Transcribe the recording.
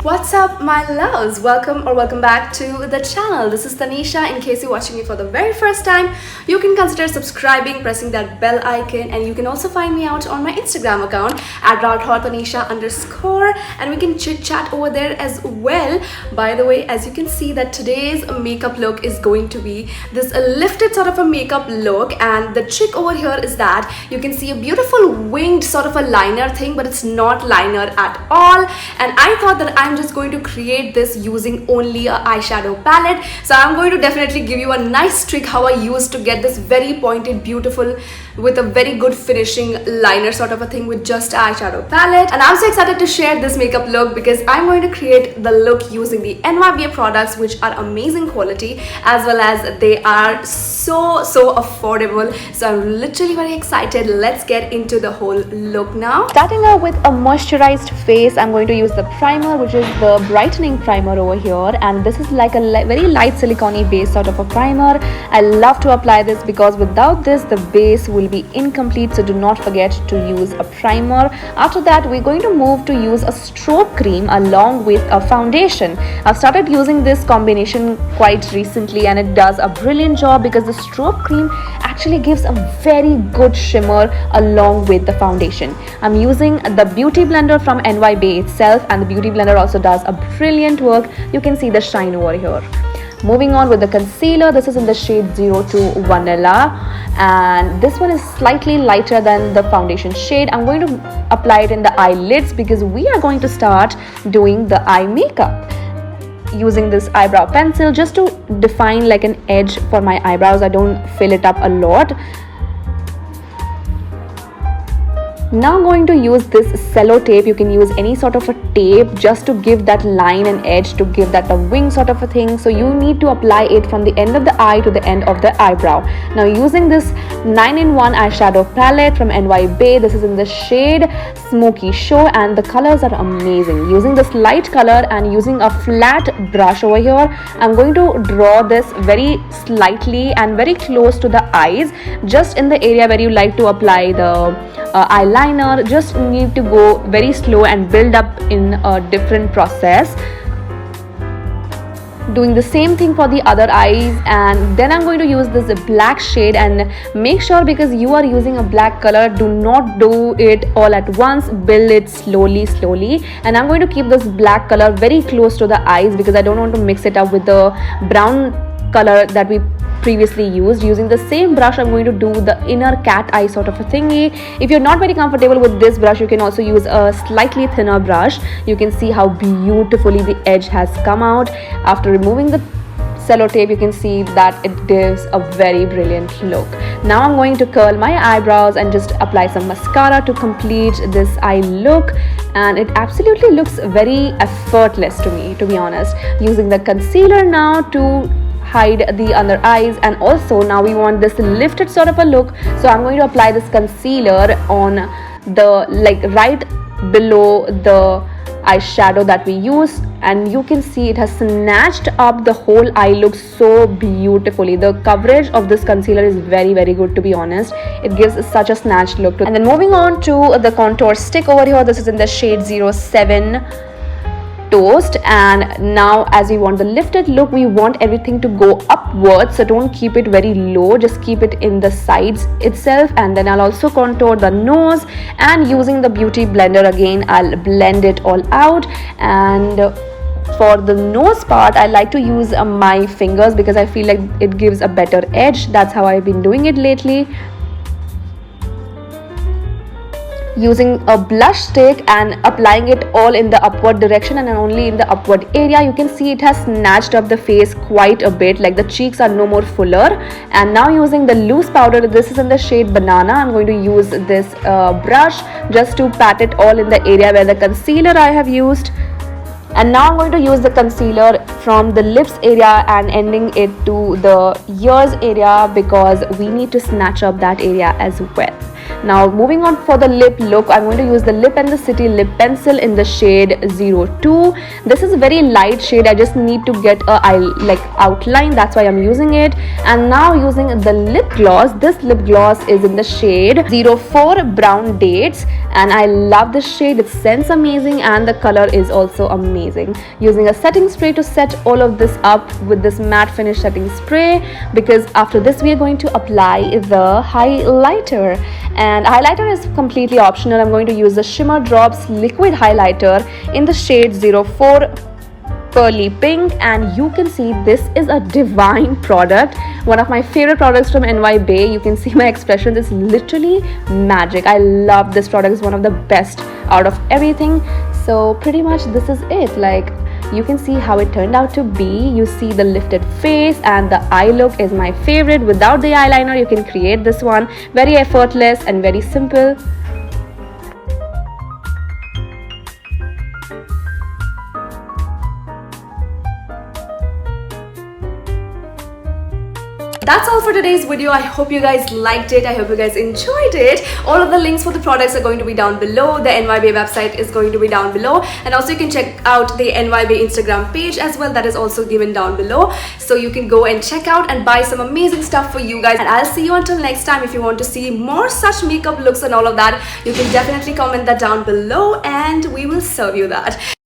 What's up, my loves? Welcome back to the channel. This is Tanisha. In case you're watching me for the very first time, you can consider subscribing, pressing that bell icon, and you can also find me out on my Instagram account at @tanisha_, and we can chit chat over there as well. By the way, as you can see that today's makeup look is going to be this lifted sort of a makeup look, and the trick over here is that you can see a beautiful winged sort of a liner thing, but it's not liner at all. And I thought that I'm just going to create this using only a eyeshadow palette. So I'm going to definitely give you a nice trick how I used to get this very pointed, beautiful, with a very good finishing liner sort of a thing with just eyeshadow palette. And I'm so excited to share this makeup look because I'm going to create the look using the NYbae products, which are amazing quality, as well as they are so affordable. So I'm literally very excited. Let's get into the whole look now. Starting out with a moisturized face, I'm going to use the primer, which is the brightening primer over here, and this is like a very light silicone base sort of a primer. I love to apply this because without this the base will be incomplete, so do not forget to use a primer. After that, we're going to move to use a strobe cream along with a foundation. I've started using this combination quite recently and it does a brilliant job because the strobe cream actually gives a very good shimmer along with the foundation. I'm using the beauty blender from NYbae itself, and the beauty blender also does a brilliant work. You can see the shine over here. Moving on with the concealer, this is in the shade 02 Vanilla, and this one is slightly lighter than the foundation shade. I'm going to apply it in the eyelids because we are going to start doing the eye makeup using this eyebrow pencil just to define like an edge for my eyebrows. I don't fill it up a lot. Now I'm going to use this cello tape. You can use any sort of a tape just to give that line and edge, to give that a wing sort of a thing. So you need to apply it from the end of the eye to the end of the eyebrow. Now using this 9-in-1 eyeshadow palette from NYbae, this is in the shade Smoky Show, and the colors are amazing. Using this light color and using a flat brush over here, I'm going to draw this very slightly and very close to the eyes, just in the area where you like to apply the eyeliner. Just need to go very slow and build up in a different process. Doing the same thing for the other eyes, and then I'm going to use this black shade, and make sure, because you are using a black color, do not do it all at once. Build it slowly, and I'm going to keep this black color very close to the eyes because I don't want to mix it up with the brown color that we previously used. Using the same brush, I'm going to do the inner cat eye sort of a thingy. If you're not very comfortable with this brush, you can also use a slightly thinner brush. You can see how beautifully the edge has come out. After removing the cello tape, you can see that it gives a very brilliant look. Now I'm going to curl my eyebrows and just apply some mascara to complete this eye look, and it absolutely looks very effortless to me, to be honest. Using the concealer now to hide the under eyes, and also now we want this lifted sort of a look, so I'm going to apply this concealer on the right below the eyeshadow that we use, and you can see it has snatched up the whole eye look so beautifully. The coverage of this concealer is very good, to be honest. It gives such a snatched look. And then moving on to the contour stick over here, this is in the shade 07 Toast. And now, as we want the lifted look, we want everything to go upwards, so don't keep it very low, just keep it in the sides itself. And then I'll also contour the nose, and using the beauty blender again, I'll blend it all out. And for the nose part, I like to use my fingers because I feel like it gives a better edge. That's how I've been doing it lately. Using a blush stick and applying it all in the upward direction and only in the upward area. You can see it has snatched up the face quite a bit, like the cheeks are no more fuller. And now using the loose powder, this is in the shade Banana, I'm going to use this brush just to pat it all in the area where the concealer I have used. And now I'm going to use the concealer from the lips area and ending it to the ears area because we need to snatch up that area as well. Now moving on for the lip look, I'm going to use the Lip and the City lip pencil in the shade 02. This is a very light shade. I just need to get a outline, that's why I'm using it. And now using the lip gloss. This lip gloss is in the shade 04 Brown Dates, and I love this shade. It scents amazing and the color is also amazing. Using a setting spray to set all of this up with this matte finish setting spray, because after this we are going to apply the highlighter, and highlighter is completely optional. I'm going to use the Shimmer Drops liquid highlighter in the shade 04 Pearly Pink, and you can see this is a divine product, one of my favorite products from NYbae. You can see my expressions, it's literally magic. I love this product. It's one of the best out of everything. So pretty much this is it. Like, you can see how it turned out to be. You see the lifted face, and the eye look is my favorite. Without the eyeliner you can create this one. Very effortless and very simple. That's all for today's video. I hope you guys liked it. I hope you guys enjoyed it. All of the links for the products are going to be down below. The NYbae website is going to be down below, and also you can check out the NYbae Instagram page as well. That is also given down below, so you can go and check out and buy some amazing stuff for you guys. And I'll see you until next time. If you want to see more such makeup looks and all of that, you can definitely comment that down below and we will serve you that.